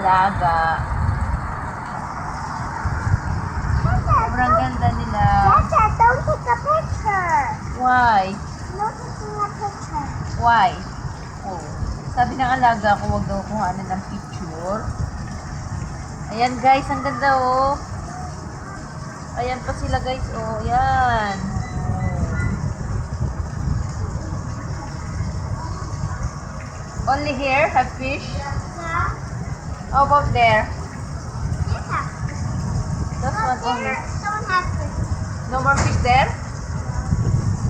alaga. Sobrang ganda nila. Tata, don't take a picture. Why? No taking a picture. Why? Oh. Sabi ng alaga ko, huwag daw kuhanan ng picture. Ayan guys, ang ganda oh. Ayan pa sila guys, oh. Ayan. Only here have fish? Yeah. How about there? Yes, have. That's one only. Don't have to. No more fish there?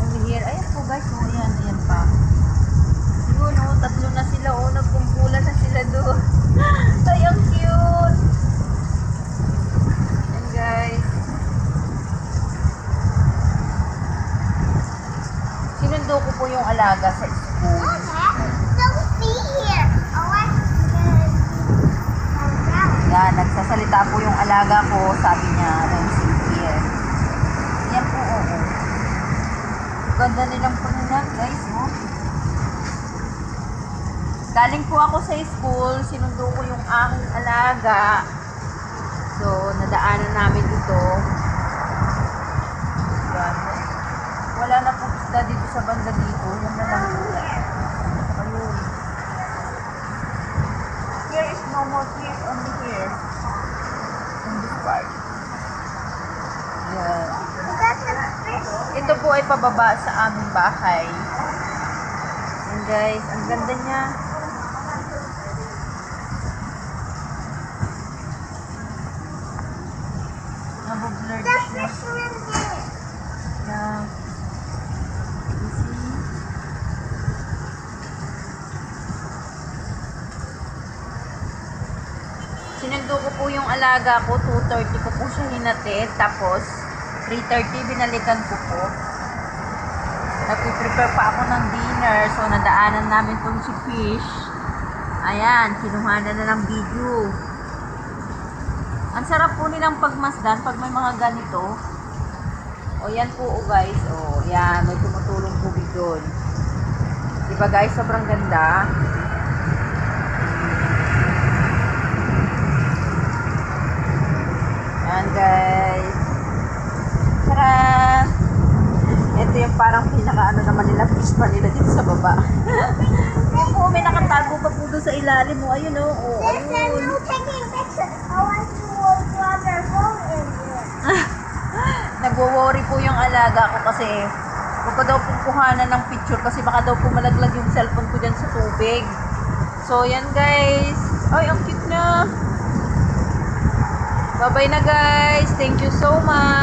Only here. Ayan po guys, oh. Ayan, ayan pa. Yun oh, tatlo na sila oh. Nagkumpulan na sila doon. Ay, ang cute. Ayan guys. Sinundo ko po yung alaga sa school. Don't be here. Oh, I Yan, nagsasalita po yung alaga ko. Sabi niya, don't sit here. Yan po, oo. Ganda nilang pangalan, guys, oh. Galing po ako sa school, sinundo ko yung aking alaga. So, nadaanan namin ito. Yan. Wala na po isda dito sa banda dito. Yan na lang po. Ayun. Here is no more fish, only here. In this part. Yan. Ito po ay pababa sa aming bahay. And guys, ang ganda niya. Nabublurred siya. Yeah. You see? Sinundo ko po yung alaga ko. 2:30 ko po siya hinatid. Tapos, 3:30 binalikan ko po. Nag-prepare pa ako ng dinner. So, nadaanan namin tong si Fish. Ayan, kinuhanan na ng video. Ang sarap po nilang pagmasdan pag may mga ganito. O, yan po, oh, guys. O, yan. May tumutulong tubig doon. Diba, guys? Sobrang ganda. Yan, guys. Tara! Ito yung parang pinaka-ano naman nila, fish pa nila dito sa baba. Yan po, may nakatago pa po doon sa ilalim mo. Ayun, oh. Oh, ayun. taking picture. I want to grab your phone in here. Nagwo-worry po yung alaga ko kasi huwag ko daw pong kuhanan ng picture kasi baka daw po malaglag yung cellphone ko dyan sa tubig. So, yan guys. Ay, ang cute na. Bye-bye na guys. Thank you so much.